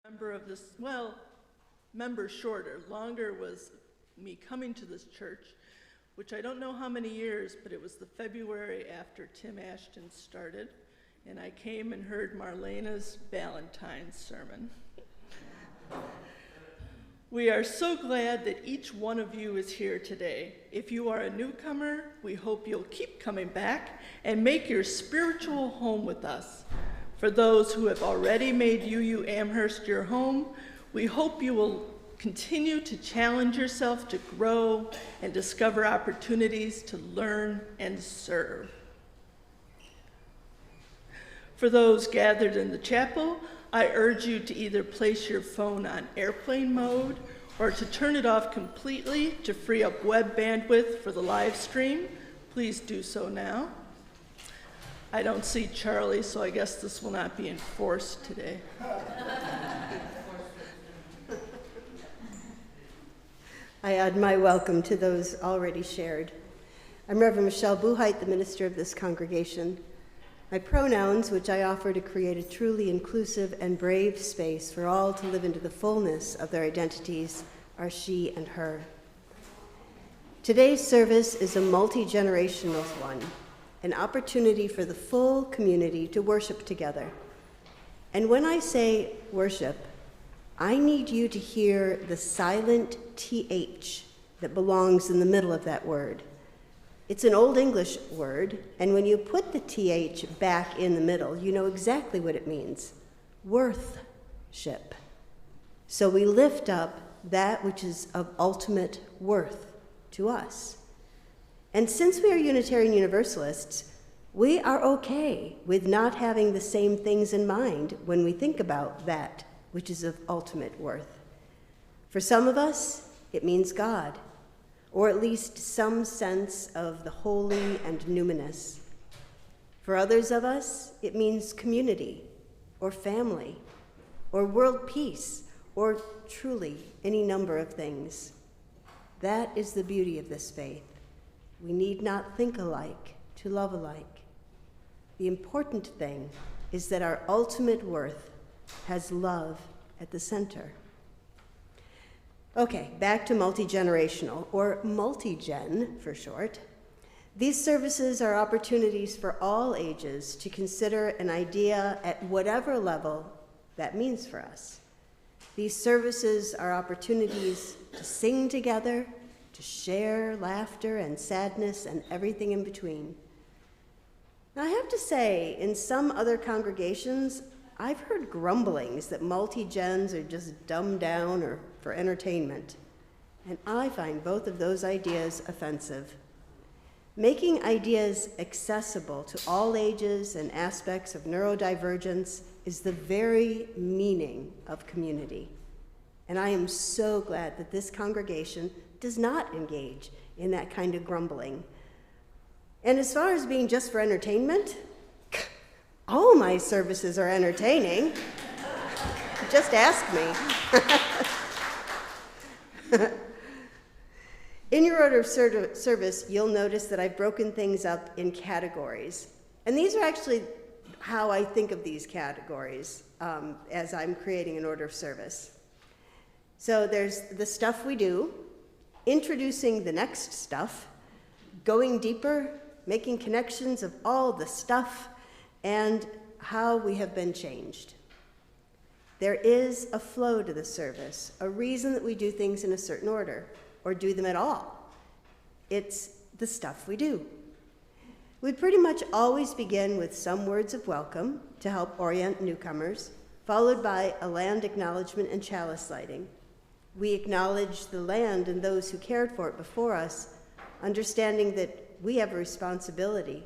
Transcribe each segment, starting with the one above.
Member of this, well, member shorter. Longer was me coming to this church, which I don't know how many years, but it was the February after Tim Ashton started, and I came and heard Marlena's Valentine's sermon. We are so glad that each one of you is here today. If you are a newcomer, we hope you'll keep coming back and make your spiritual home with us. For those who have already made UU Amherst your home, we hope you will continue to challenge yourself to grow and discover opportunities to learn and serve. For those gathered in the chapel, I urge you to either place your phone on airplane mode or to turn it off completely to free up web bandwidth for the live stream. Please do so now. I don't see Charlie, so I guess this will not be enforced today. I add my welcome to those already shared. I'm Reverend Michelle Buhite, the minister of this congregation. My pronouns, which I offer to create a truly inclusive and brave space for all to live into the fullness of their identities, are she and her. Today's service is a multi-generational one, an opportunity for the full community to worship together. And when I say worship, I need you to hear the silent TH that belongs in the middle of that word. It's an Old English word, and when you put the TH back in the middle, you know exactly what it means. Worthship. So we lift up that which is of ultimate worth to us. And since we are Unitarian Universalists, we are okay with not having the same things in mind when we think about that which is of ultimate worth. For some of us, it means God, or at least some sense of the holy and numinous. For others of us, it means community, or family, or world peace, or truly any number of things. That is the beauty of this faith. We need not think alike to love alike. The important thing is that our ultimate worth has love at the center. Okay, back to multi-generational, or multi-gen for short. These services are opportunities for all ages to consider an idea at whatever level that means for us. These services are opportunities to sing together, to share laughter and sadness and everything in between. Now, I have to say, in some other congregations, I've heard grumblings that multi-gens are just dumbed down or for entertainment, and I find both of those ideas offensive. Making ideas accessible to all ages and aspects of neurodivergence is the very meaning of community. And I am so glad that this congregation does not engage in that kind of grumbling. And as far as being just for entertainment, all my services are entertaining. Just ask me. In your order of service, you'll notice that I've broken things up in categories. And these are actually how I think of these categories as I'm creating an order of service. So there's the stuff we do, introducing the next stuff, going deeper, making connections of all the stuff, and how we have been changed. There is a flow to the service, a reason that we do things in a certain order, or do them at all. It's the stuff we do. We pretty much always begin with some words of welcome to help orient newcomers, followed by a land acknowledgement and chalice lighting. We acknowledge the land and those who cared for it before us, understanding that we have a responsibility,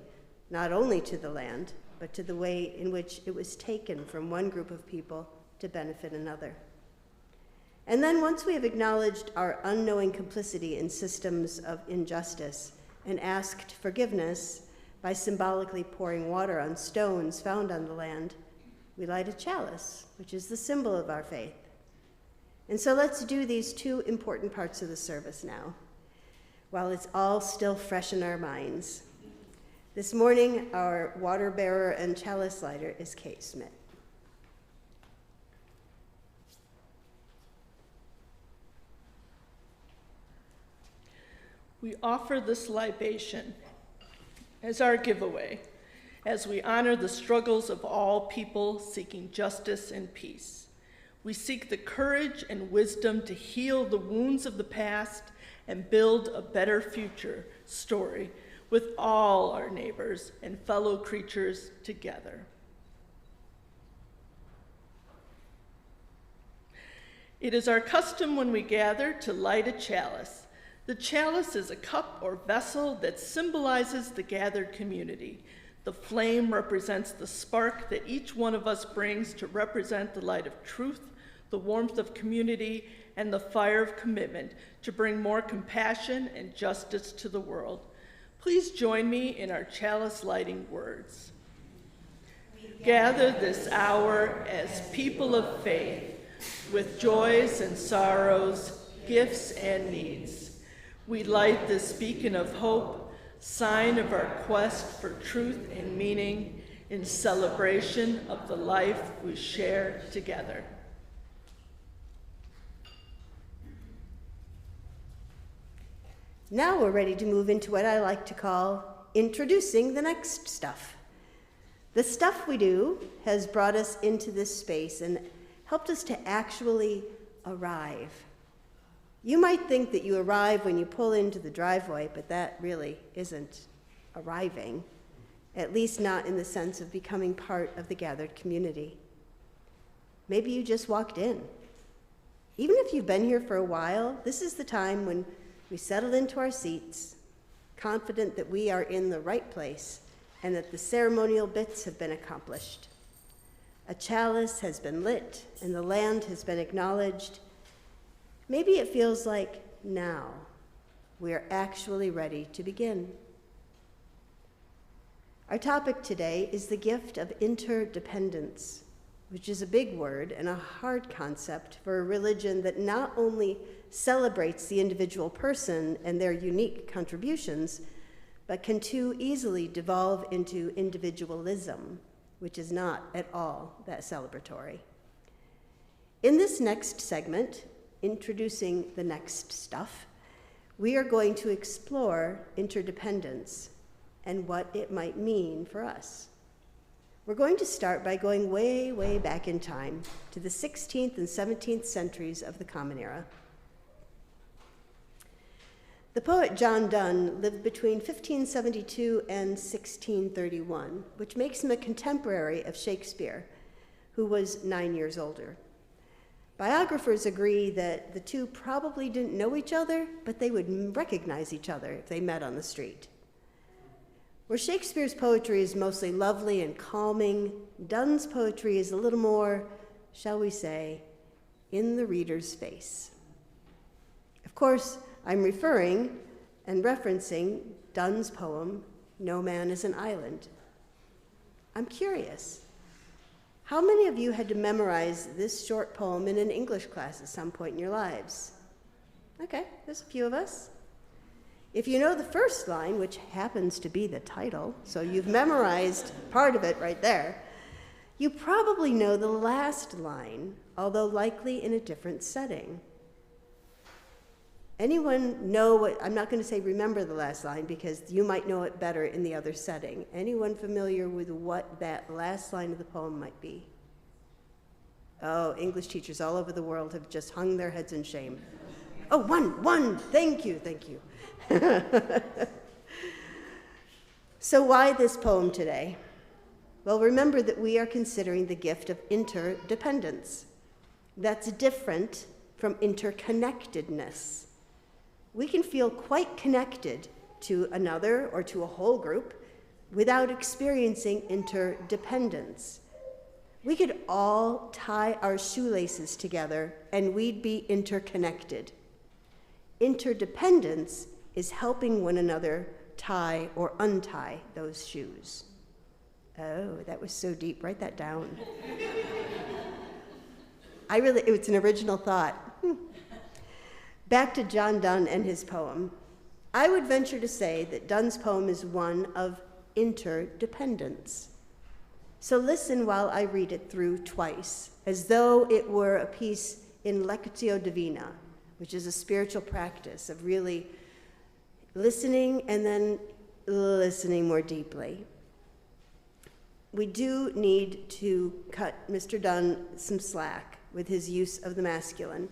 not only to the land, but to the way in which it was taken from one group of people to benefit another. And then once we have acknowledged our unknowing complicity in systems of injustice and asked forgiveness by symbolically pouring water on stones found on the land, we light a chalice, which is the symbol of our faith. And so let's do these two important parts of the service now, while it's all still fresh in our minds. This morning, our water bearer and chalice lighter is Kate Smidt. we offer this libation as our giveaway, as we honor the struggles of all people seeking justice and peace. We seek the courage and wisdom to heal the wounds of the past and build a better future story with all our neighbors and fellow creatures together. It is our custom when we gather to light a chalice. The chalice is a cup or vessel that symbolizes the gathered community. The flame represents the spark that each one of us brings to represent the light of truth, the warmth of community, and the fire of commitment to bring more compassion and justice to the world. Please join me in our chalice lighting words. Gather this hour as people of faith, with joys and sorrows, gifts and needs. We light this beacon of hope, sign of our quest for truth and meaning, in celebration of the life we share together. Now we're ready to move into what I like to call introducing the next stuff. The stuff we do has brought us into this space and helped us to actually arrive. You might think that you arrive when you pull into the driveway, but that really isn't arriving, at least not in the sense of becoming part of the gathered community. Maybe you just walked in. Even if you've been here for a while, this is the time when we settle into our seats, confident that we are in the right place and that the ceremonial bits have been accomplished. A chalice has been lit and the land has been acknowledged. Maybe it feels like now we are actually ready to begin. Our topic today is the gift of interdependence, which is a big word and a hard concept for a religion that not only celebrates the individual person and their unique contributions, but can too easily devolve into individualism, which is not at all that celebratory. In this next segment, introducing the next stuff, we are going to explore interdependence and what it might mean for us. We're going to start by going way, way back in time to the 16th and 17th centuries of the Common Era. The poet John Donne lived between 1572 and 1631, which makes him a contemporary of Shakespeare, who was 9 years older. Biographers agree that the two probably didn't know each other, but they would recognize each other if they met on the street. Where Shakespeare's poetry is mostly lovely and calming, Donne's poetry is a little more, shall we say, in the reader's face. Of course, I'm referring and referencing Donne's poem, No Man is an Island. I'm curious, how many of you had to memorize this short poem in an English class at some point in your lives? Okay, there's a few of us. If you know the first line, which happens to be the title, so you've memorized part of it right there, you probably know the last line, although likely in a different setting. Anyone know what, I'm not going to say remember the last line because you might know it better in the other setting. Anyone familiar with what that last line of the poem might be? Oh, English teachers all over the world have just hung their heads in shame. Oh, one, thank you. So why this poem today? Well, remember that we are considering the gift of interdependence. That's different from interconnectedness. We can feel quite connected to another or to a whole group without experiencing interdependence. We could all tie our shoelaces together and we'd be interconnected. Interdependence is helping one another tie or untie those shoes. Oh, that was so deep. Write that down. It's an original thought. Back to John Donne and his poem. I would venture to say that Donne's poem is one of interdependence. So listen while I read it through twice, as though it were a piece in Lectio Divina, which is a spiritual practice of really listening and then listening more deeply. We do need to cut Mr. Dunn some slack with his use of the masculine.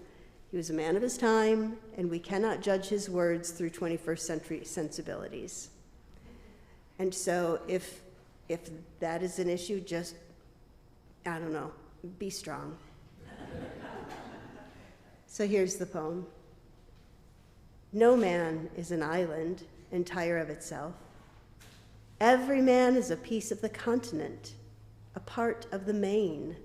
He was a man of his time, and we cannot judge his words through 21st century sensibilities. And so if that is an issue, just, I don't know, be strong. So here's the poem. No man is an island entire of itself. Every man is a piece of the continent, a part of the main.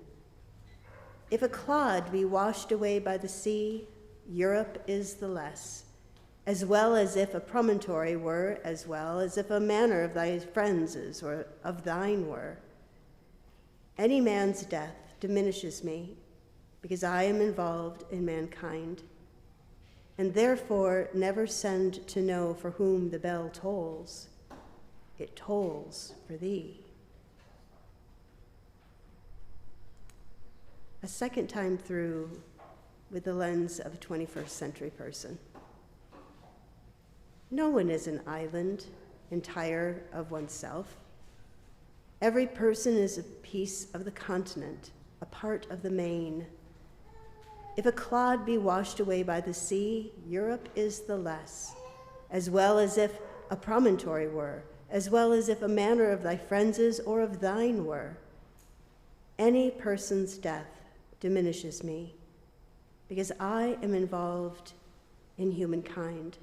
If a clod be washed away by the sea, Europe is the less, as well as if a promontory were, as well as if a manor of thy friends is, or of thine were. Any man's death diminishes me, because I am involved in mankind, and therefore never send to know for whom the bell tolls. It tolls for thee. A second time through with the lens of a 21st century person. No one is an island entire of oneself. Every person is a piece of the continent, a part of the main. If a clod be washed away by the sea, Europe is the less, as well as if a promontory were, as well as if a manor of thy friends is, or of thine were. Any person's death diminishes me, because I am involved in humankind,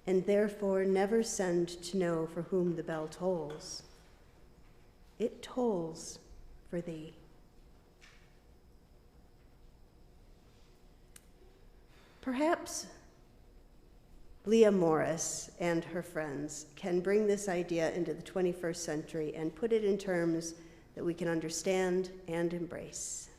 and therefore never send to know for whom the bell tolls. It tolls for thee. Perhaps Leah Morris and her friends can bring this idea into the 21st century and put it in terms that we can understand and embrace.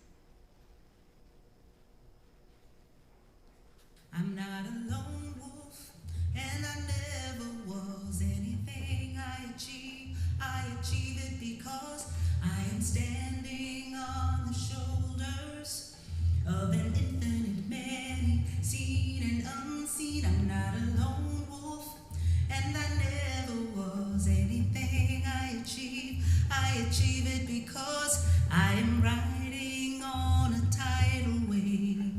I'm not a lone wolf, and I never was. Anything I achieve it because I am standing on the shoulders of an infinite many, seen and unseen. I'm not a lone wolf, and I never was. Anything I achieve it because I am riding on a tidal wave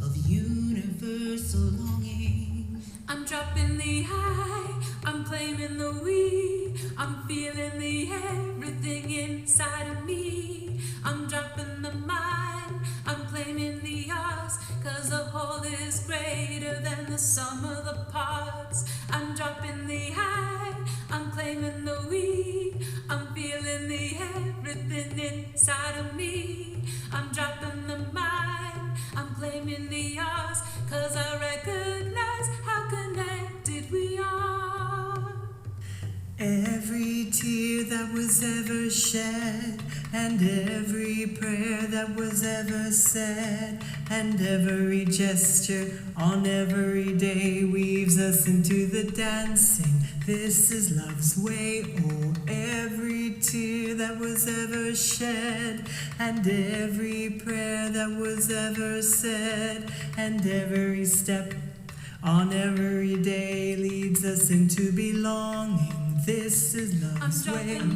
of universal longing. I'm dropping the high, I'm claiming the we, I'm feeling the everything inside of me. I'm dropping the mine, I'm claiming the ours, 'cause the whole is greater than the sum of the parts. I'm dropping the high, I'm claiming the we, I'm feeling the everything inside of me. I'm dropping the mine, I'm claiming the ours, 'cause I recognize how connected we are. Every tear that was ever shed, and every prayer that was ever said, and every gesture on every day weaves us into the dancing. This is love's way. Oh, every tear that was ever shed, and every prayer that was ever said, and every step on every day leads us into belonging. This is love's way. I'm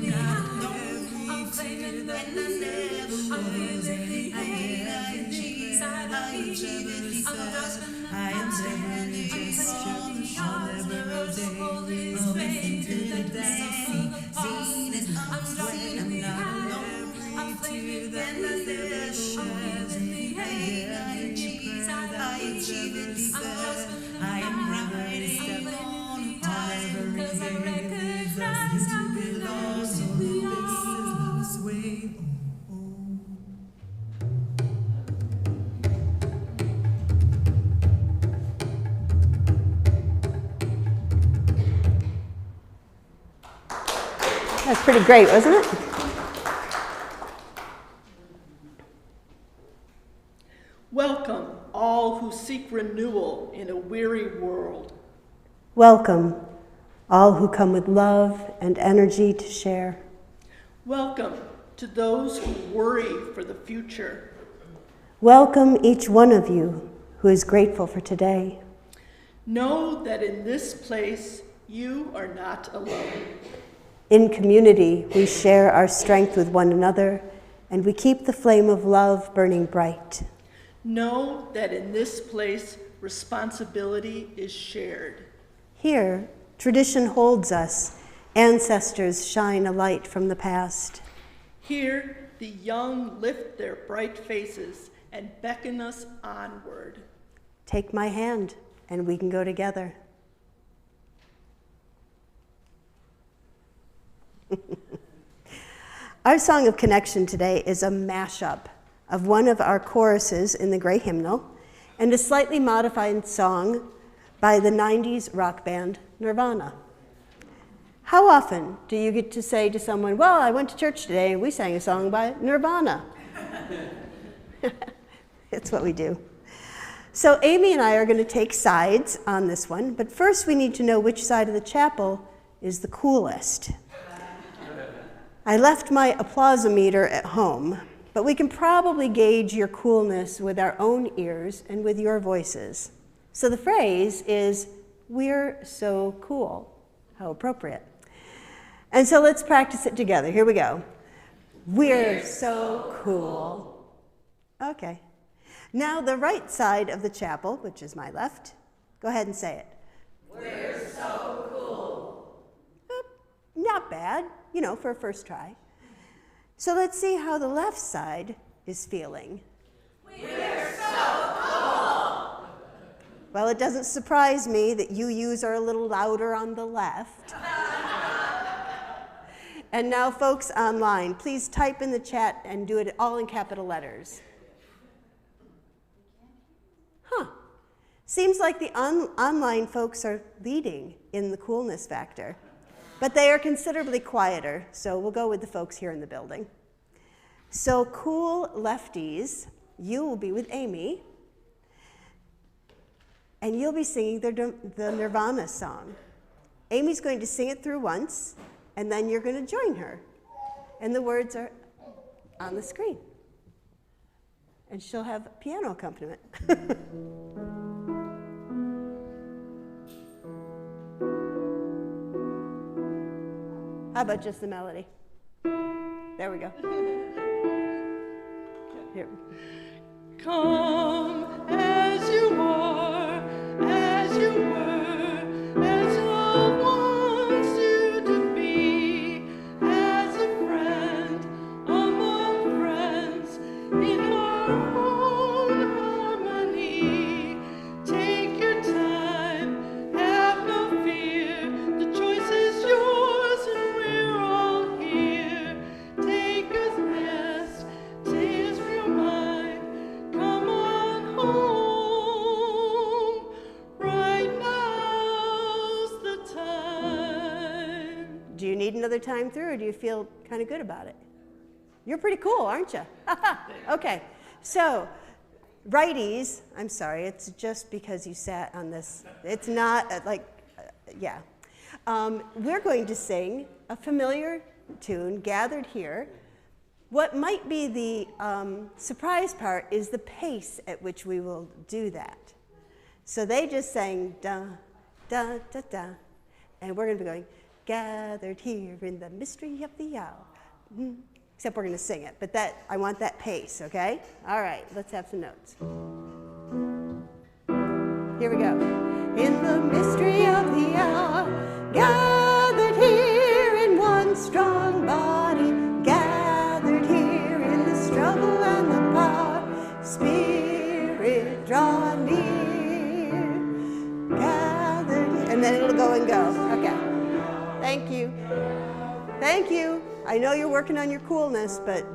claiming that I never was. I'm feeling the hate inside of me. I am every gesture on every day. Moving into the dancing. Seen as love's way. I'm not alone. I'm claiming that I never was. I'm feeling the hate inside of me. I achieve it because I am riding on every day. That's how we belong, so this is love's way. Oh, oh. That's pretty great, wasn't it? Welcome, all who seek renewal in a weary world. Welcome, all who come with love and energy to share. Welcome to those who worry for the future. Welcome each one of you who is grateful for today. Know that in this place you are not alone. In community, we share our strength with one another, and we keep the flame of love burning bright. Know that in this place responsibility is shared. Here, tradition holds us. Ancestors shine a light from the past. Here, the young lift their bright faces and beckon us onward. Take my hand, and we can go together. Our song of connection today is a mashup of one of our choruses in the Gray Hymnal and a slightly modified song by the 90s rock band Nirvana. How often do you get to say to someone, well, I went to church today and we sang a song by Nirvana? It's what we do. So Amy and I are going to take sides on this one, but first we need to know which side of the chapel is the coolest. I left my applausometer at home, but we can probably gauge your coolness with our own ears and with your voices. So the phrase is, we're so cool. How appropriate. And so let's practice it together. Here we go. We're so cool. Okay. Now the right side of the chapel, which is my left, go ahead and say it. We're so cool. Not bad, for a first try. So let's see how the left side is feeling. We're so cool. Well, it doesn't surprise me that you are a little louder on the left. And now, folks online, please type in the chat and do it all in capital letters. Seems like the online folks are leading in the coolness factor, but they are considerably quieter, so we'll go with the folks here in the building. So cool lefties, you will be with Amy, and you'll be singing the Nirvana song. Amy's going to sing it through once, and then you're going to join her. And the words are on the screen. And she'll have piano accompaniment. How about just the melody? There we go. Here. Come as you are, as you were, as love wants you to be, as a friend among friends, in our own harmony. Take your time, have no fear, the choice is yours and we're all here. Take a rest, tears from your mind, come on home, right now's the time. Do you need another time through, or do you feel kind of good about it? You're pretty cool, aren't you? Okay, so righties, I'm sorry, it's just because you sat on this. It's not yeah. We're going to sing a familiar tune, Gathered Here. What might be the surprise part is the pace at which we will do that. So they just sang da, da, da, da, and we're going to be going, gathered here in the mystery of the hour. Except we're going to sing it, but I want that pace, okay? All right, let's have some notes. Here we go. In the mystery of the hour, gathered here in one strong body, gathered here in the struggle and the power, Spirit draw near, gathered here. And then it'll go and go. Okay. Thank you. Thank you. I know you're working on your coolness, but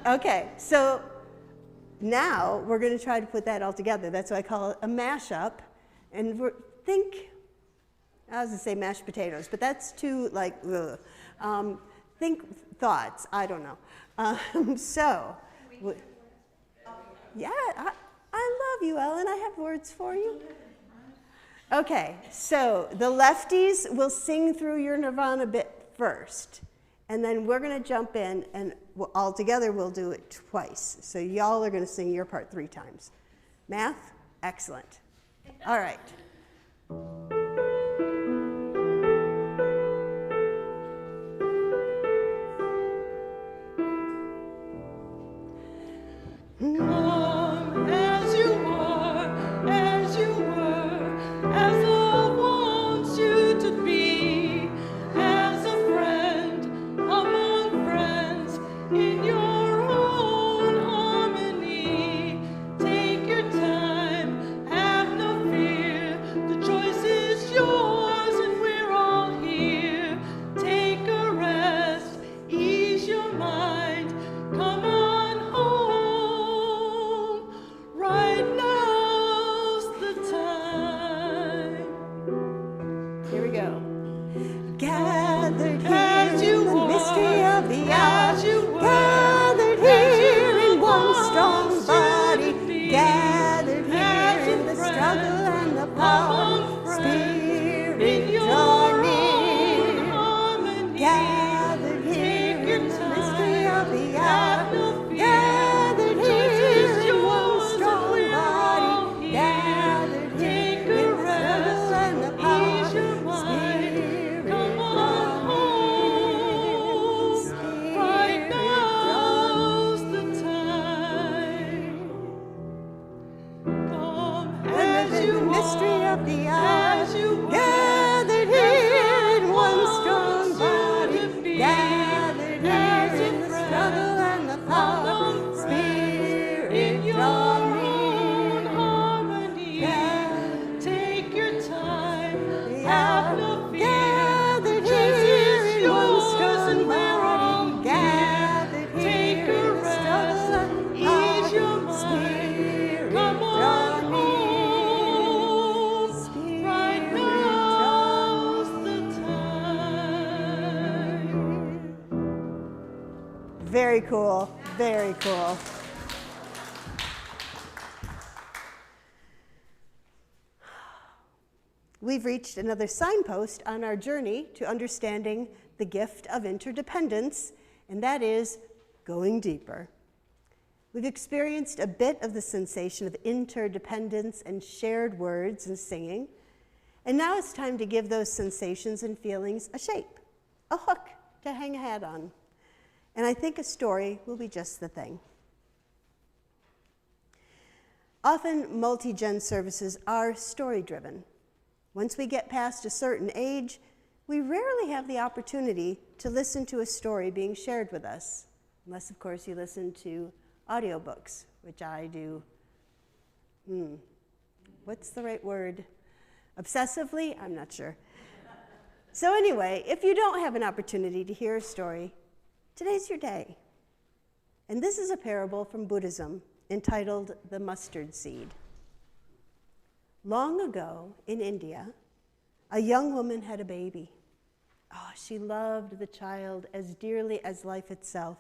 okay. So now we're going to try to put that all together. That's why I call it a mashup. And I was going to say mashed potatoes, but that's too ugh. Think thoughts. I don't know. Yeah, I love you, Ellen. I have words for you. Okay, so the lefties will sing through your Nirvana bit first, and then we're going to jump in, and all together we'll do it twice. So y'all are going to sing your part 3 times. Math? Excellent. All right. Come as you are, as you were, as love wants you to be, as a friend among friends, in your own harmony. Take your time, have no fear, the choice is yours and we're all here. Take a rest, ease your mind, come on home, right now's the time. Here we go. Gathered here As you in the are, mystery of the hour. as you were, Gathered as here you in one once strong used body. to be. Gathered As here a in the friend struggle and the power. among friends, Spirit, in your draw own near. harmony. Gathered here Take your in the time, mystery of the have hour. no fear, Gathered the choice here is in one yours and strong we're all body. here. Gathered Take here a in the rest, struggle and the power. ease your mind, Spirit, come on draw home, near. right Spirit, draw now's the time. Come as in you the mystery are, of the hour. as you were, Gathered here in one strong body. Gathered as here a in the friend struggle and the power. among friends, in Spirit, your draw own near. harmony. Gathered Take your time, the have hour. no fear. Gathered Choice here is in one yours strong and we're all body. here. Gathered Take here a in the struggle rest, and ease power. your mind, Spirit, come draw on near. home, right Spirit, draw now's the time. Very cool, very cool. We've reached another signpost on our journey to understanding the gift of interdependence, and that is going deeper. We've experienced a bit of the sensation of interdependence and shared words and singing, and now it's time to give those sensations and feelings a shape, a hook to hang a hat on. And I think a story will be just the thing. Often, multi-gen services are story-driven. Once we get past a certain age, we rarely have the opportunity to listen to a story being shared with us, unless, of course, you listen to audiobooks, which I do, what's the right word? Obsessively? I'm not sure. So anyway, if you don't have an opportunity to hear a story, today's your day. And this is a parable from Buddhism entitled The Mustard Seed. Long ago in India, a young woman had a baby. Oh, she loved the child as dearly as life itself.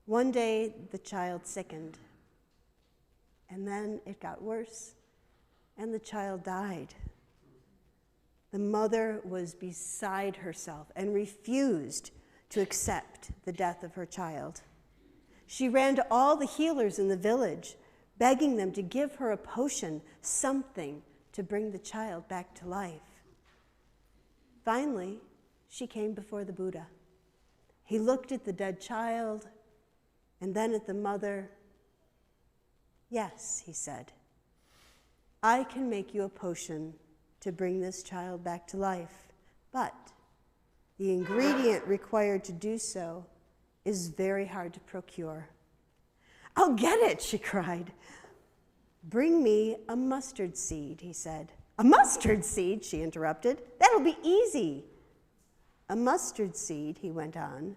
One day, the child sickened, and then it got worse, and the child died. The mother was beside herself and refused to accept the death of her child. She ran to all the healers in the village, begging them to give her a potion, something to bring the child back to life. Finally, she came before the Buddha. He looked at the dead child and then at the mother. "Yes," he said, "I can make you a potion to bring this child back to life, but the ingredient required to do so is very hard to procure." "I'll get it," she cried. "Bring me a mustard seed," he said. "A mustard seed?" she interrupted. "That'll be easy." "A mustard seed," he went on,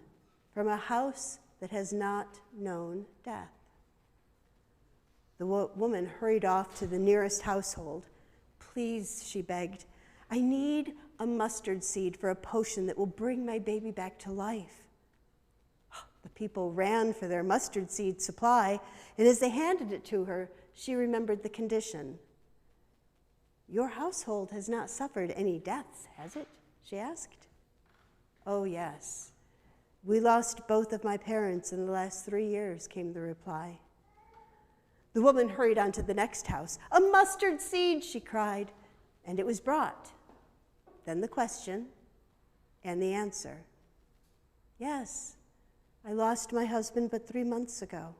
"from a house that has not known death." The woman hurried off to the nearest household. "Please," she begged, "I need a mustard seed for a potion that will bring my baby back to life." The people ran for their mustard seed supply, and as they handed it to her, she remembered the condition. "Your household has not suffered any deaths, has it?" she asked. "Oh, yes. We lost both of my parents in the last 3 years," came the reply. The woman hurried on to the next house. "A mustard seed," she cried, and it was brought. Then the question and the answer. "Yes, I lost my husband but 3 months ago."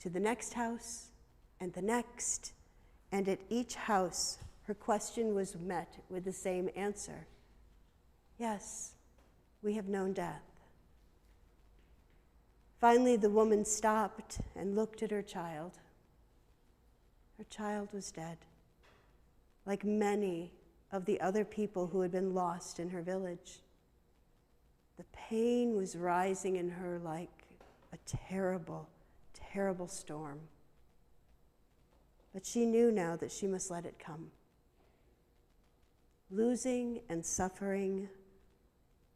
To the next house and the next, and at each house her question was met with the same answer. "Yes, we have known death." Finally, the woman stopped and looked at her child. Her child was dead, like many of the other people who had been lost in her village. The pain was rising in her like a terrible, terrible storm. But she knew now that she must let it come. Losing and suffering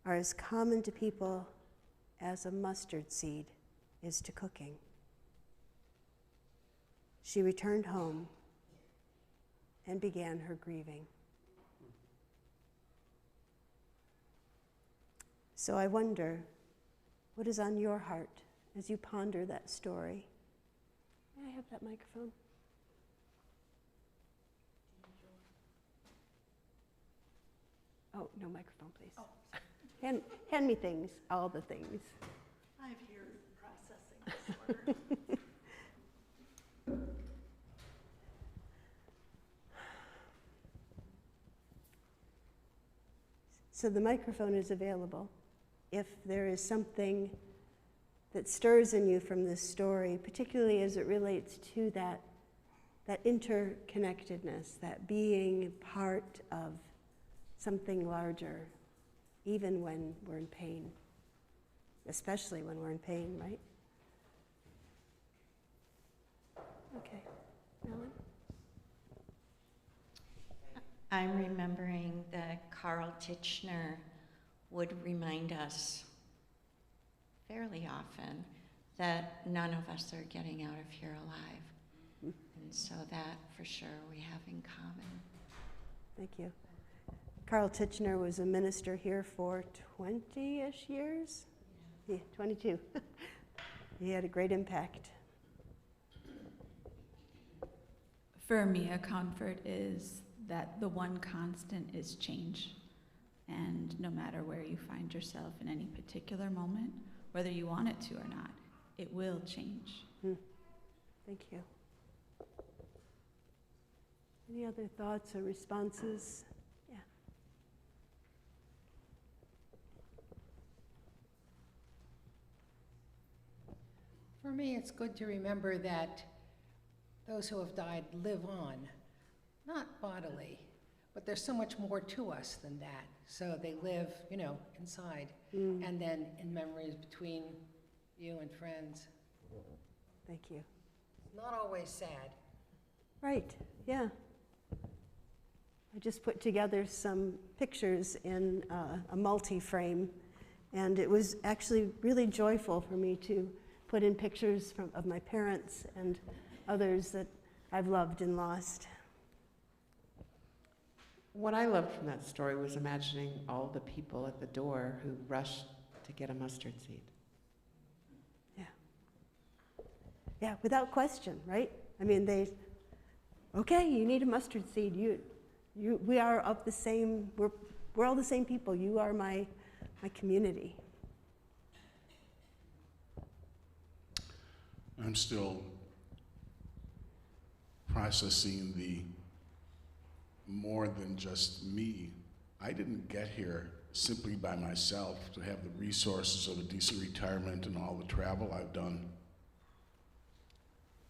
are as common to people as a mustard seed is to cooking. She returned home and began her grieving. So I wonder, what is on your heart as you ponder that story? May I have that microphone? Oh, no microphone, please. Oh. Hand me things, all the things. I'm here processing disorder. So the microphone is available. If there is something that stirs in you from this story, particularly as it relates to that interconnectedness, that being part of something larger, even when we're in pain, especially when we're in pain, right? Okay, Ellen? I'm remembering that Carl Titchener would remind us fairly often that none of us are getting out of here alive. And so that, for sure, we have in common. Thank you. Carl Titchener was a minister here for 20-ish years? Yeah, 22. He had a great impact. For me, a comfort is that the one constant is change. And no matter where you find yourself in any particular moment, whether you want it to or not, it will change. Thank you. Any other thoughts or responses? Yeah. For me, it's good to remember that those who have died live on, not bodily, but there's so much more to us than that. So they live, inside, and then in memories between you and friends. Thank you. Not always sad. Right, yeah. I just put together some pictures in a multi-frame, and it was actually really joyful for me to put in pictures of my parents and others that I've loved and lost. What I loved from that story was imagining all the people at the door who rushed to get a mustard seed. Yeah. Yeah, without question, right? I mean, okay, you need a mustard seed. We are of the same, we're all the same people. You are my community. I'm still processing the more than just me. I didn't get here simply by myself to have the resources of a decent retirement and all the travel I've done.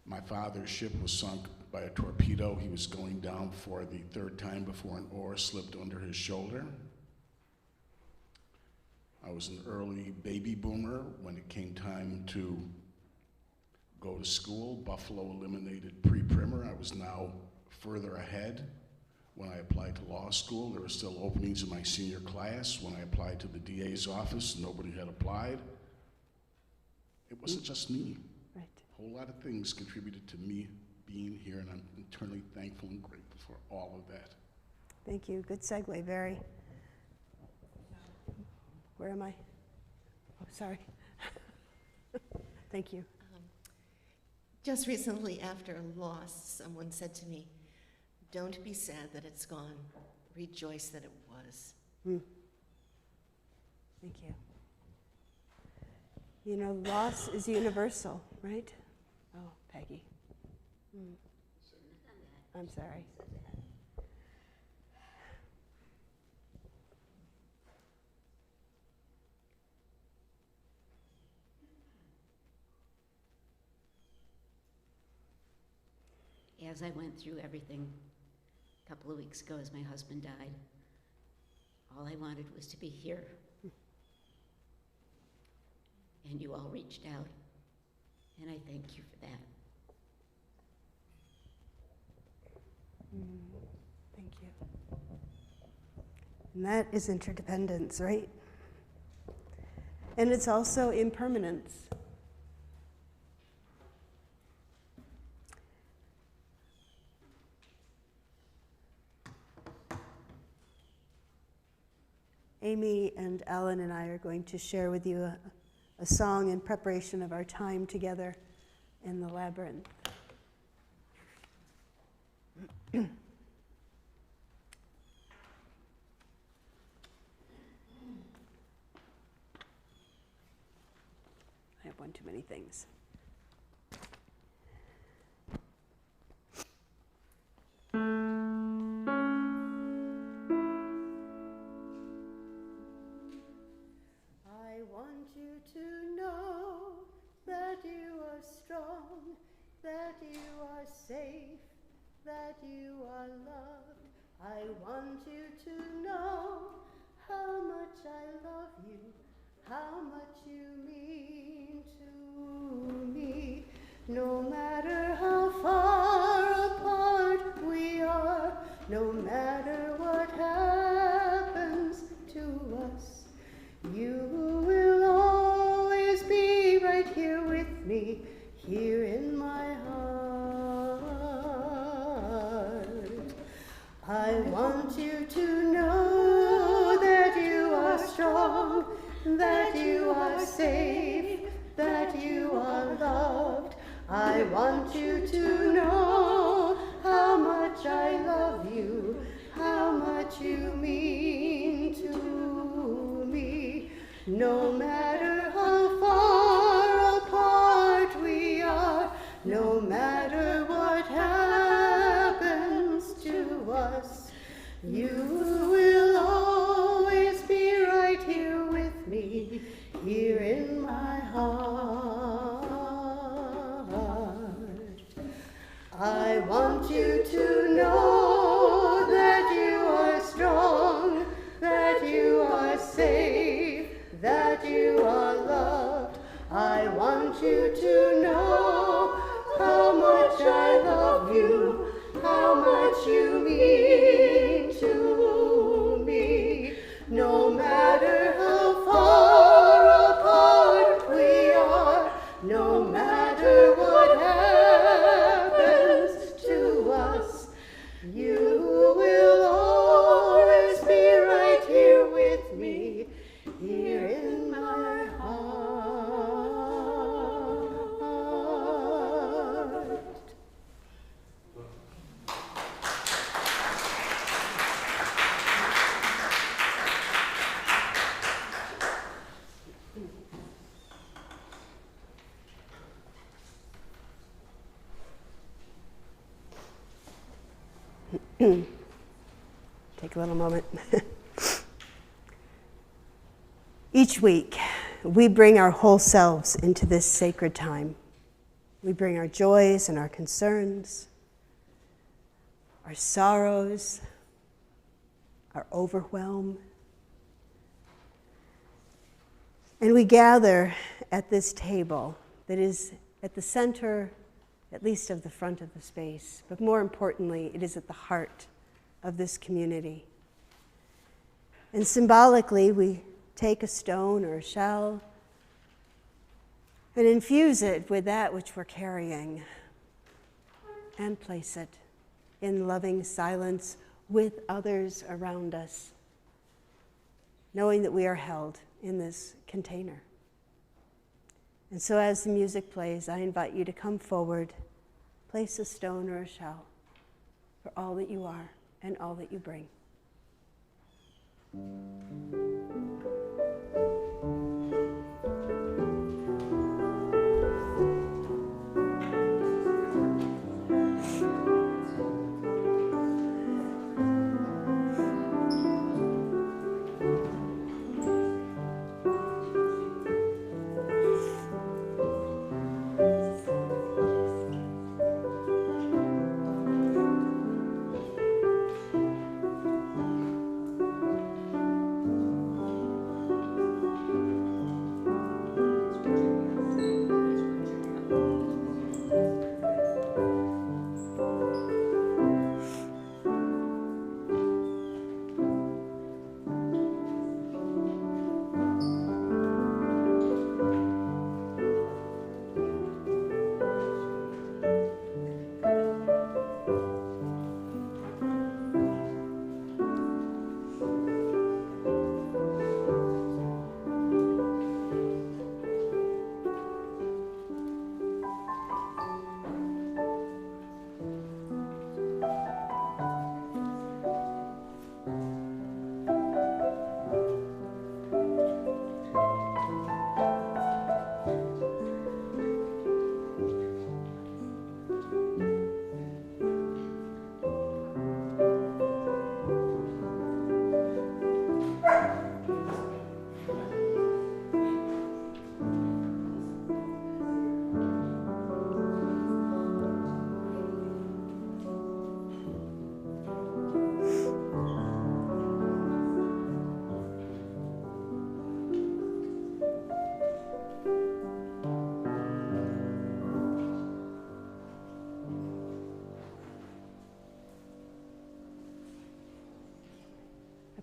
My father's ship was sunk by a torpedo. He was going down for the third time before an oar slipped under his shoulder. I was an early baby boomer when it came time to go to school. Buffalo eliminated pre-primer. I was now further ahead. When I applied to law school, there were still openings in my senior class. When I applied to the DA's office, nobody had applied. It wasn't just me. Right. A whole lot of things contributed to me being here, and I'm eternally thankful and grateful for all of that. Thank you. Good segue, very. Where am I? Oh, sorry. Thank you. Just recently, after a loss, someone said to me, "Don't be sad that it's gone. Rejoice that it was." Thank you. You know, loss is universal, right? Oh, Peggy. I'm sorry. As I went through everything a couple of weeks ago as my husband died, all I wanted was to be here. And you all reached out, and I thank you for that. Thank you. And that is interdependence, right? And it's also impermanence. Amy and Ellen and I are going to share with you a song in preparation of our time together in the labyrinth. I have one too many things. I want you to know that you are strong, that you are safe, that you are loved. I want you to know how much I love you, how much you mean to me. No matter how far apart we are, no matter what happens to us, you will always be right here with me, here in my heart. I want you to know that you are strong, that you are safe, that you are loved. I want you to know how much I love you, how much you mean to me. No matter how far apart we are, no matter what happens to us, you will always be right here with me, here in my heart. I want you to know that you are strong, that you are safe, that you are loved. I want you to know how much I love you, how much you mean to me. No matter how far apart we are, no matter what happens to us, you will always be right here with me, here in my heart. Take a little moment. Each week, we bring our whole selves into this sacred time. We bring our joys and our concerns, our sorrows, our overwhelm. And we gather at this table that is at the center, at least of the front of the space, but more importantly, it is at the heart of this community. And symbolically, we take a stone or a shell and infuse it with that which we're carrying and place it in loving silence with others around us, knowing that we are held in this container. And so as the music plays, I invite you to come forward, place a stone or a shell for all that you are and all that you bring.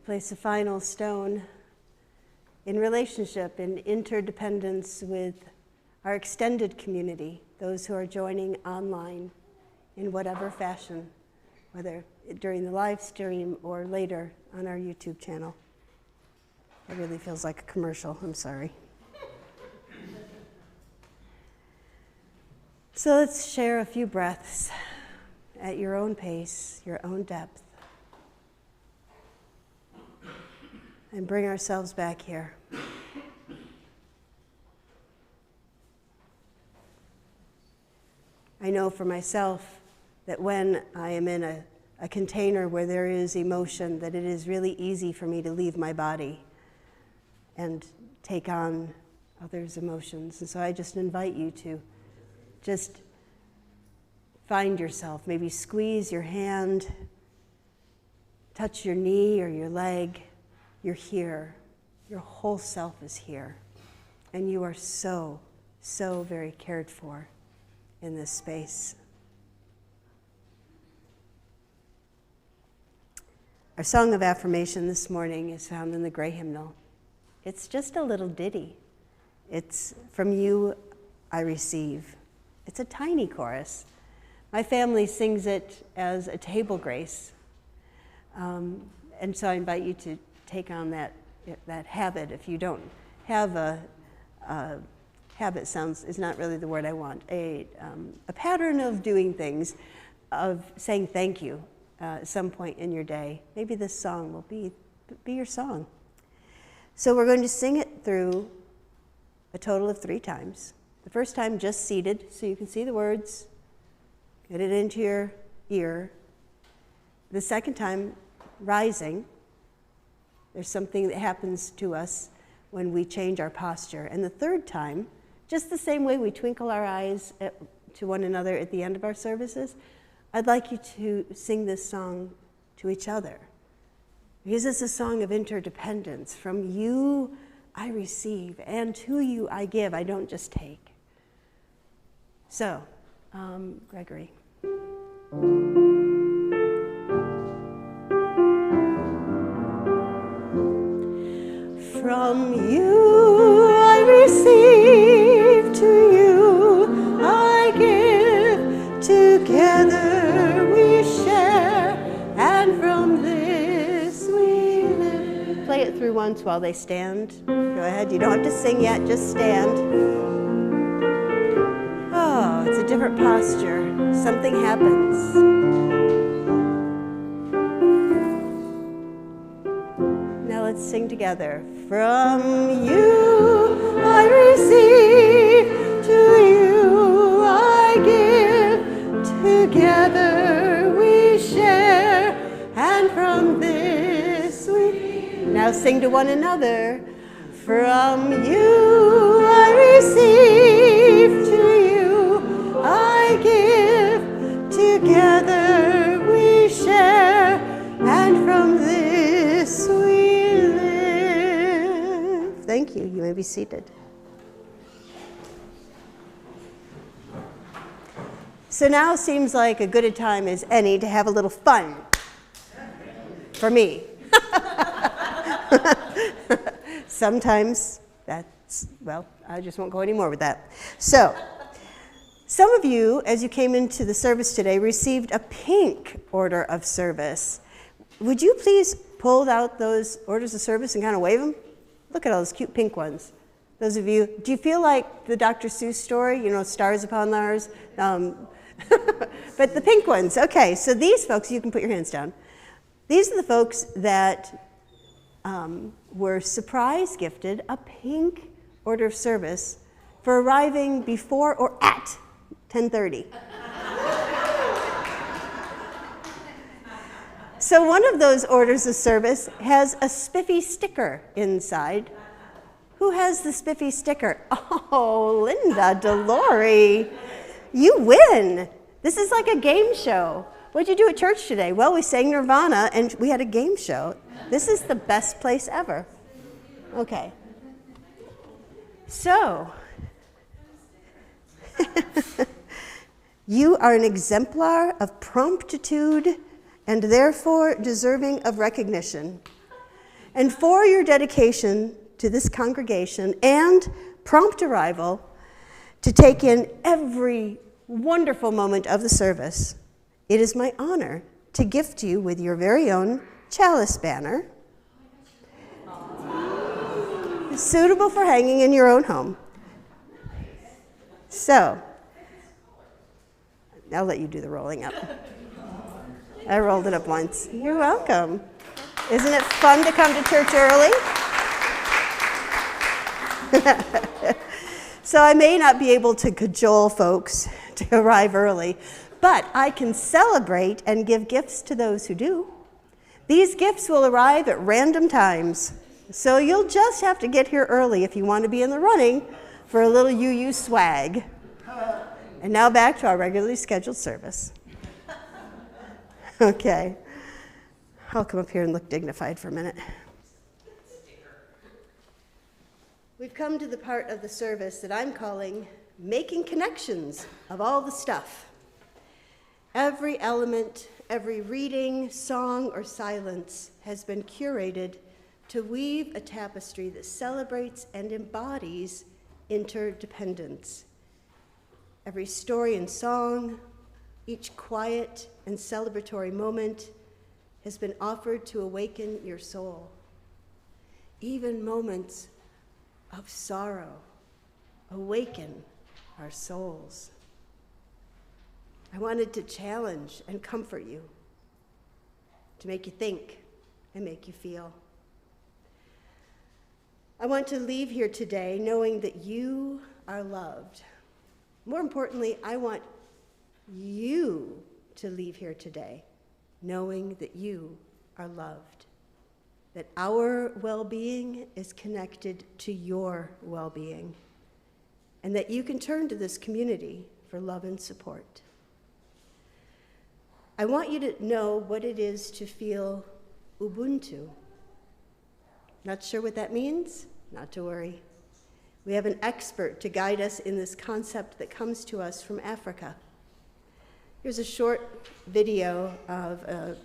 Place a final stone in relationship, in interdependence with our extended community, those who are joining online in whatever fashion, whether during the live stream or later on our YouTube channel. It really feels like a commercial, I'm sorry. So let's share a few breaths at your own pace, your own depth. And bring ourselves back here. I know for myself that when I am in a container where there is emotion, that it is really easy for me to leave my body and take on others' emotions. And so I just invite you to just find yourself, maybe squeeze your hand, touch your knee or your leg. You're here. Your whole self is here. And you are so, so very cared for in this space. Our song of affirmation this morning is found in the Gray Hymnal. It's just a little ditty. It's "From you I receive." It's a tiny chorus. My family sings it as a table grace. And so I invite you to take on that habit. If you don't have a habit, is not really the word I want, a pattern of doing things, of saying thank you at some point in your day. Maybe this song will be your song. So we're going to sing it through a total of 3 times. The first time just seated, so you can see the words, get it into your ear. The second time rising. There's something that happens to us when we change our posture. And the third time, just the same way we twinkle our eyes to one another at the end of our services, I'd like you to sing this song to each other. Because it's a song of interdependence. From you I receive, and to you I give. I don't just take. So, Gregory. From you I receive, to you I give, together we share, and from this we live. Play it through once while they stand. Go ahead, you don't have to sing yet, just stand. a different posture, something happens. Now let's sing together. From you I receive, to you I give, together we share, and from this we... Now sing to one another. From you I receive, to you I give, together we share, and from this we live. Thank you. You may be seated. So now seems like a good a time as any to have a little fun. For me. Sometimes that's, well, I just won't go any more with that. So, some of you, as you came into the service today, received a pink order of service. Would you please pull out those orders of service and kind of wave them? Look at all those cute pink ones. Those of you, do you feel like the Dr. Seuss story, you know, stars upon Mars? But the pink ones, okay, so these folks, you can put your hands down. These are the folks that were surprise gifted a pink order of service for arriving before or at 10:30. So one of those orders of service has a spiffy sticker inside. Who has the spiffy sticker? Oh, Linda DeLore. You win. This is like a game show. What'd you do at church today? Well, we sang Nirvana and we had a game show. This is the best place ever. Okay. So, you are an exemplar of promptitude and therefore deserving of recognition. And for your dedication to this congregation and prompt arrival to take in every wonderful moment of the service, it is my honor to gift you with your very own chalice banner, suitable for hanging in your own home. So, I'll let you do the rolling up. I rolled it up once. You're welcome. Isn't it fun to come to church early? So I may not be able to cajole folks to arrive early, but I can celebrate and give gifts to those who do. These gifts will arrive at random times, so you'll just have to get here early if you want to be in the running for a little UU swag. And now back to our regularly scheduled service. Okay, I'll come up here and look dignified for a minute. We've come to the part of the service that I'm calling making connections of all the stuff. Every element, every reading, song, or silence has been curated to weave a tapestry that celebrates and embodies interdependence. Every story and song, each quiet and celebratory moment has been offered to awaken your soul. Even moments of sorrow awaken our souls. I wanted to challenge and comfort you, to make you think and make you feel. I want to leave here today knowing that you are loved. More importantly, I want you to leave here today knowing that you are loved, that our well-being is connected to your well-being, and that you can turn to this community for love and support. I want you to know what it is to feel Ubuntu. Not sure what that means? Not to worry. We have an expert to guide us in this concept that comes to us from Africa. Here's a short video of an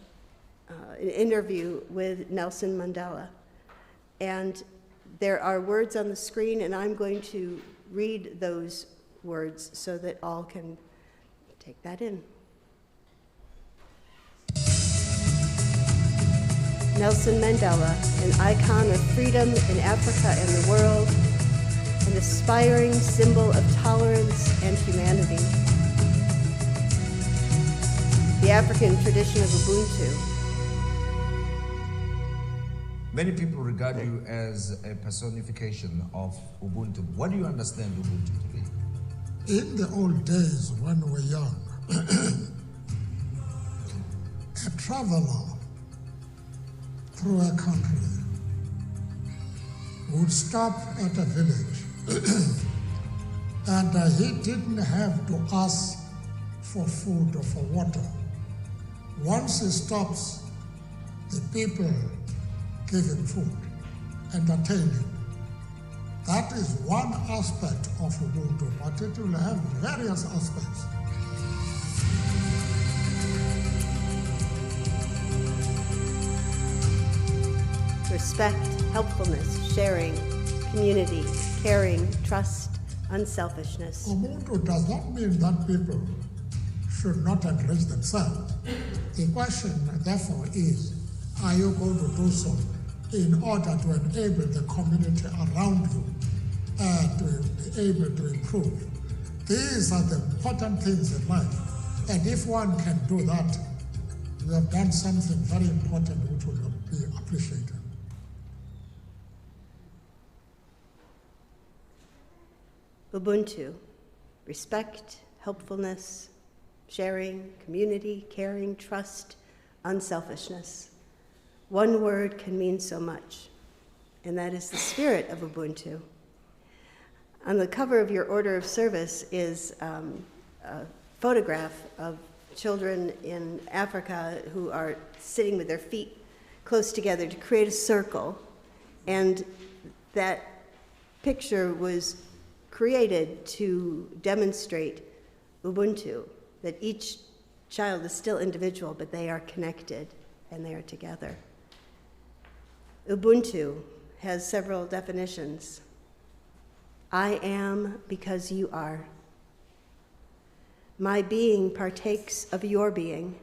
interview with Nelson Mandela. And there are words on the screen, and I'm going to read those words so that all can take that in. Nelson Mandela, an icon of freedom in Africa and the world, an aspiring symbol of tolerance and humanity. the African tradition of Ubuntu. Many people regard you as a personification of Ubuntu. What do you understand Ubuntu to be? In the old days when we were young, a traveler through a country would stop at a village and he didn't have to ask for food or for water. Once he stops, the people give him food, entertain him. That is one aspect of Ubuntu, but it will have various aspects. Respect, helpfulness, sharing, community, caring, trust, unselfishness. Ubuntu does not mean that people should not enrich themselves. The question, therefore, is, are you going to do so in order to enable the community around you to be able to improve? These are the important things in life. And if one can do that, you have done something very important which will be appreciated. Ubuntu, respect, helpfulness, sharing, community, caring, trust, unselfishness. One word can mean so much, and that is the spirit of Ubuntu. On the cover of your order of service is a photograph of children in Africa who are sitting with their feet close together to create a circle, and that picture was created to demonstrate Ubuntu, that each child is still individual, but they are connected and they are together. Ubuntu has several definitions. I am because you are. My being partakes of your being.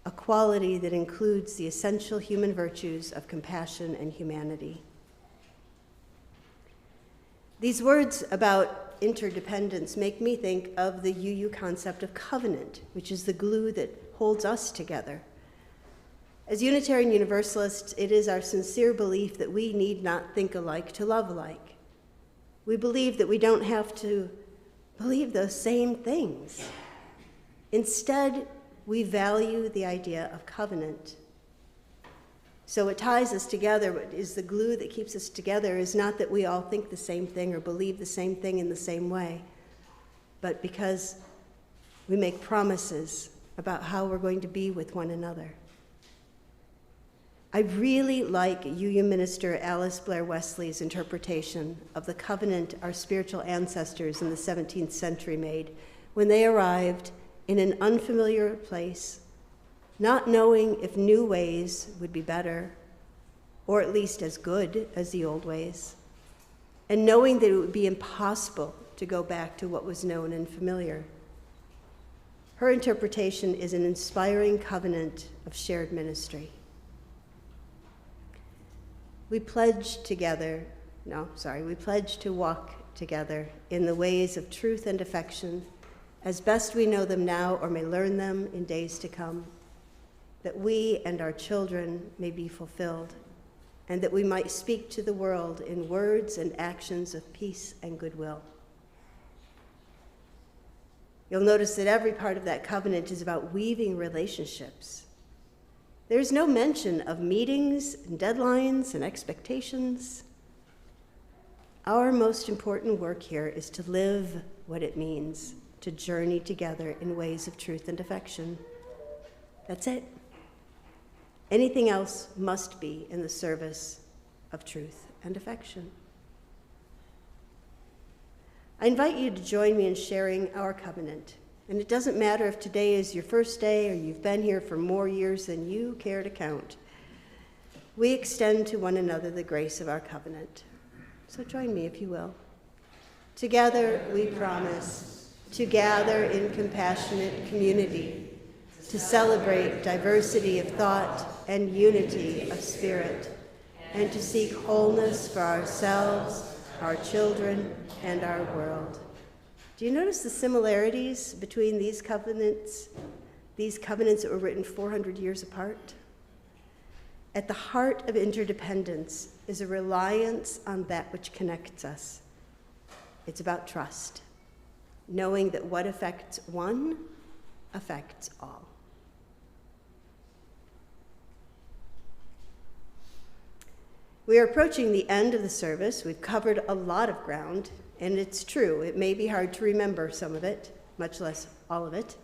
A quality that includes the essential human virtues of compassion and humanity. These words about interdependence make me think of the UU concept of covenant, which is the glue that holds us together. As Unitarian Universalists, it is our sincere belief that we need not think alike to love alike. We believe that we don't have to believe those same things. Instead, we value the idea of covenant. So what ties us together, what is the glue that keeps us together, is not that we all think the same thing or believe the same thing in the same way, but because we make promises about how we're going to be with one another. I really like UU Minister Alice Blair Wesley's interpretation of the covenant our spiritual ancestors in the 17th century made when they arrived in an unfamiliar place, not knowing if new ways would be better, or at least as good as the old ways, and knowing that it would be impossible to go back to what was known and familiar. Her interpretation is an inspiring covenant of shared ministry. We pledge to walk together in the ways of truth and affection as best we know them now or may learn them in days to come, that we and our children may be fulfilled, and that we might speak to the world in words and actions of peace and goodwill. You'll notice that every part of that covenant is about weaving relationships. There's no mention of meetings and deadlines and expectations. Our most important work here is to live what it means to journey together in ways of truth and affection. That's it. Anything else must be in the service of truth and affection. I invite you to join me in sharing our covenant. And it doesn't matter if today is your first day or you've been here for more years than you care to count. We extend to one another the grace of our covenant. So join me if you will. Together we promise to gather in compassionate community, to celebrate diversity of thought and unity of spirit, and to seek wholeness for ourselves, our children, and our world. Do you notice the similarities between these covenants that were written 400 years apart? At the heart of interdependence is a reliance on that which connects us. It's about trust, knowing that what affects one affects all. We are approaching the end of the service. We've covered a lot of ground, and it's true, it may be hard to remember some of it, much less all of it.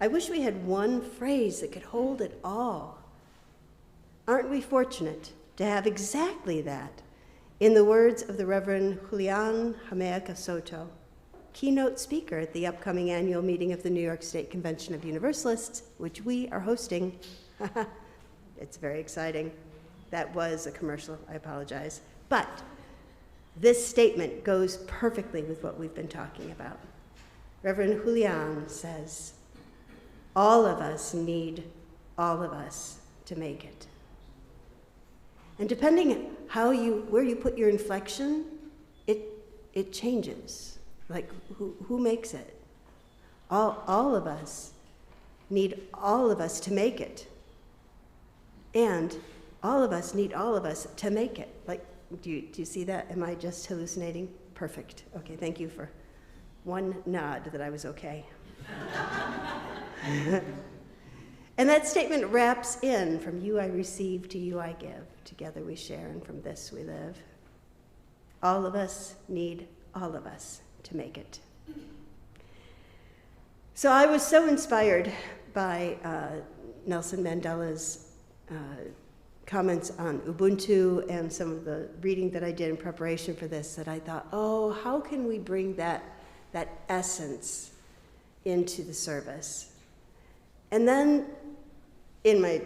I wish we had one phrase that could hold it all. Aren't we fortunate to have exactly that in the words of the Reverend Julian Jameca Soto, keynote speaker at the upcoming annual meeting of the New York State Convention of Universalists, which we are hosting. It's very exciting. That was a commercial, I apologize. But this statement goes perfectly with what we've been talking about. Reverend Julian says, all of us need all of us to make it. And depending where you put your inflection, it changes. Like who makes it? All of us need all of us to make it. And all of us need all of us to make it. Like, do you see that? Am I just hallucinating? Perfect. Okay, thank you for one nod that I was okay. And that statement wraps in, from you I receive, to you I give. Together we share, and from this we live. All of us need all of us to make it. So I was so inspired by Nelson Mandela's comments on Ubuntu and some of the reading that I did in preparation for this, that I thought, oh, how can we bring that essence into the service? And then, in my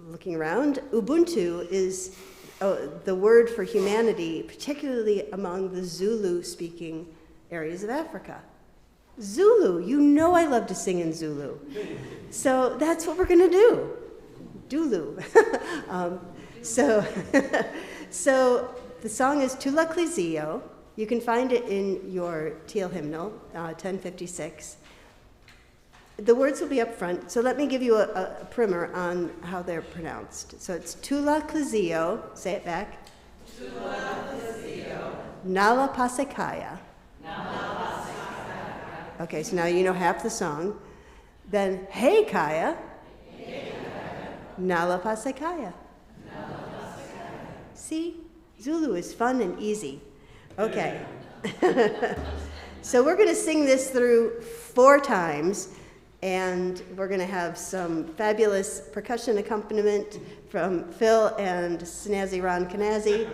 looking around, Ubuntu is the word for humanity, particularly among the Zulu-speaking areas of Africa. Zulu, you know I love to sing in Zulu. So that's what we're gonna do. Dulu. So the song is Tula Clizio. You can find it in your teal hymnal, 1056. The words will be up front, so let me give you a primer on how they're pronounced. So it's Tula Clizio, say it back. Tula Clizio. Nala Pasekaya. Nala Pasekaya. Okay, so now you know half the song. Then Hey Kaya. Hey Kaya. Nala Pasekaya. Nala Pasekaya. See? Zulu is fun and easy. Okay. So we're going to sing this through 4 times. And we're going to have some fabulous percussion accompaniment from Phil and Snazzy Ron Kanazi.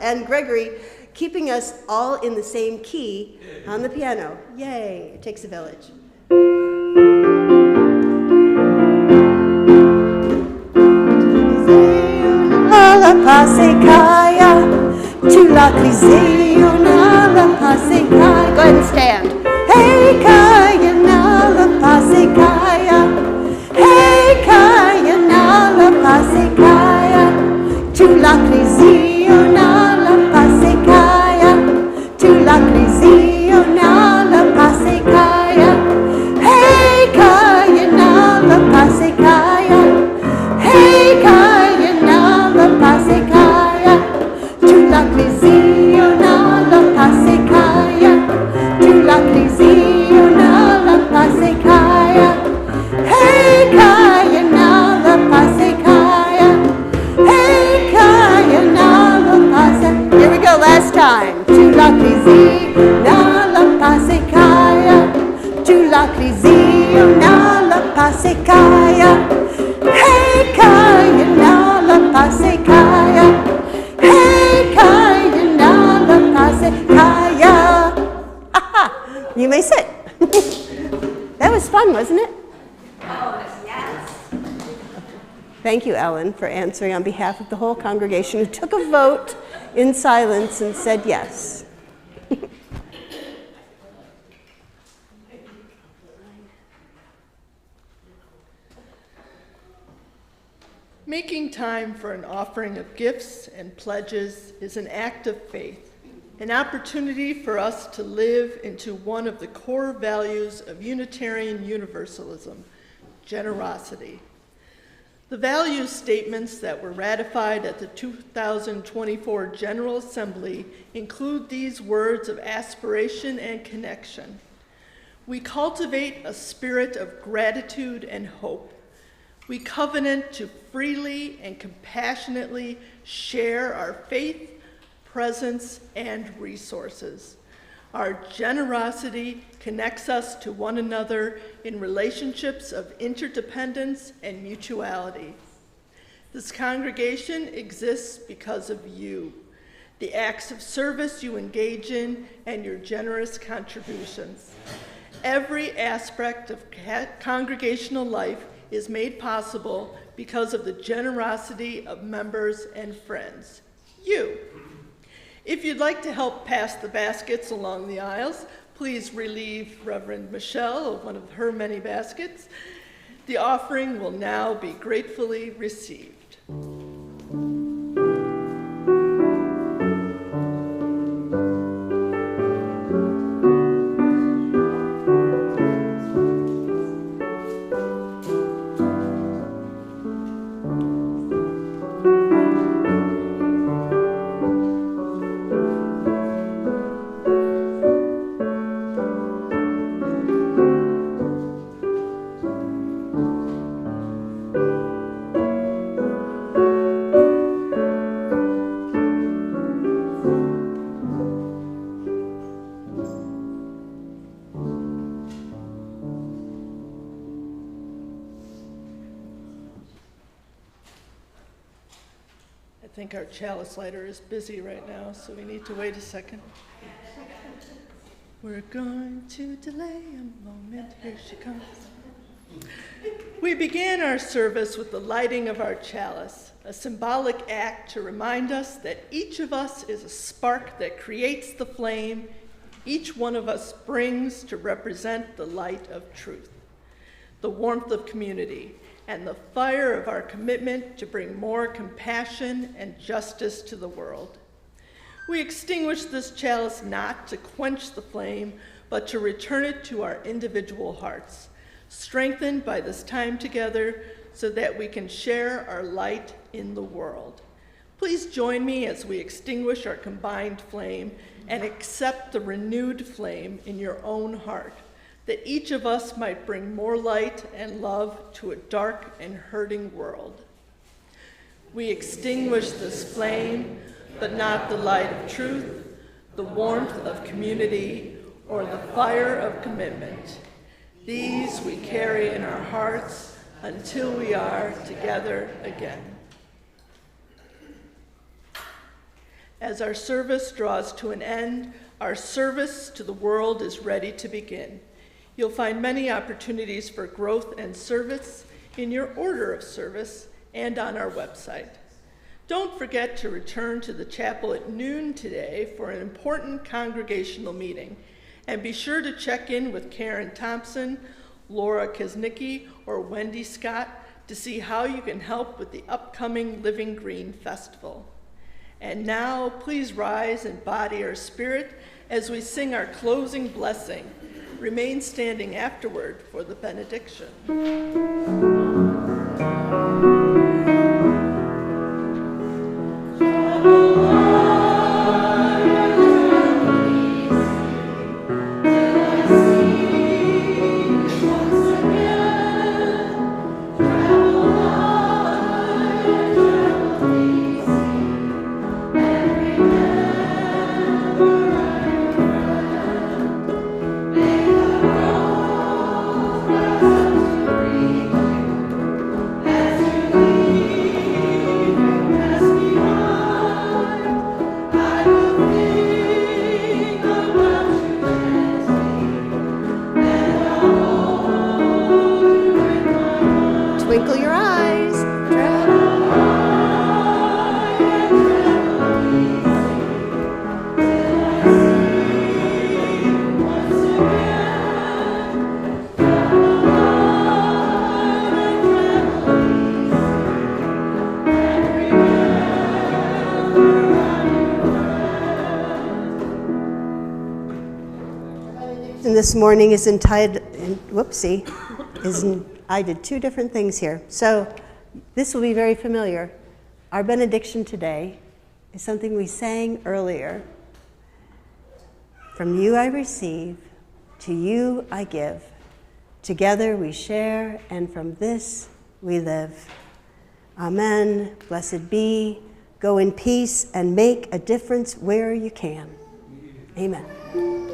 And Gregory keeping us all in the same key on the piano. Yay, it takes a village. Go ahead and stand. Hey Kaya Nala Pasekaya, Hey Kaya Nala Pasekaya, Tula Clizio Nala Pasekaya, Tula Clizio Nala Pasekaya, Hey Kaya Nala Pasekaya, Hey Kaya Nala Pasekaya, Tula Clizio Nala Pasekaya, Tula Clizio Nala Pasekaya, Hey Kaya Nala Pasekaya, Hey Kaya Nala Pasekaya. Here we go, last time. Tula Clizio Nala Pasekaya, Tula Clizio Nala Pasekaya, Hey Kaya Nala Pasekaya, Hey Kaya Nala Pasekaya. You may sit. That was fun, wasn't it? Oh, yes. Thank you, Ellen, for answering on behalf of the whole congregation who took a vote in silence and said yes. Making time for an offering of gifts and pledges is an act of faith. an opportunity for us to live into one of the core values of Unitarian Universalism, generosity. The value statements that were ratified at the 2024 General Assembly include these words of aspiration and connection. We cultivate a spirit of gratitude and hope. We covenant to freely and compassionately share our faith, presence, and resources. Our generosity connects us to one another in relationships of interdependence and mutuality. This congregation exists because of you, the acts of service you engage in, and your generous contributions. Every aspect of congregational life is made possible because of the generosity of members and friends, you. If you'd like to help pass the baskets along the aisles, please relieve Reverend Michelle of one of her many baskets. The offering will now be gratefully received. I think our chalice lighter is busy right now, so we need to wait a second. We're going to delay a moment. Here she comes. We began our service with the lighting of our chalice, a symbolic act to remind us that each of us is a spark that creates the flame each one of us brings to represent the light of truth, the warmth of community, and the fire of our commitment to bring more compassion and justice to the world. We extinguish this chalice not to quench the flame, but to return it to our individual hearts, strengthened by this time together so that we can share our light in the world. Please join me as we extinguish our combined flame and accept the renewed flame in your own heart, that each of us might bring more light and love to a dark and hurting world. We extinguish this flame, but not the light of truth, the warmth of community, or the fire of commitment. These we carry in our hearts until we are together again. As our service draws to an end, our service to the world is ready to begin. You'll find many opportunities for growth and service in your order of service and on our website. Don't forget to return to the chapel at noon today for an important congregational meeting, and be sure to check in with Karen Thompson, Laura Kaznicki, or Wendy Scott to see how you can help with the upcoming Living Green Festival. And now, please rise and body our spirit as we sing our closing blessing. Remain standing afterward for the benediction. Twinkle your eyes. this morning is entitled, I did two different things here. So this will be very familiar. Our benediction today is something we sang earlier. From you I receive, to you I give. Together we share, and from this we live. Amen. Blessed be. Go in peace and make a difference where you can. Amen.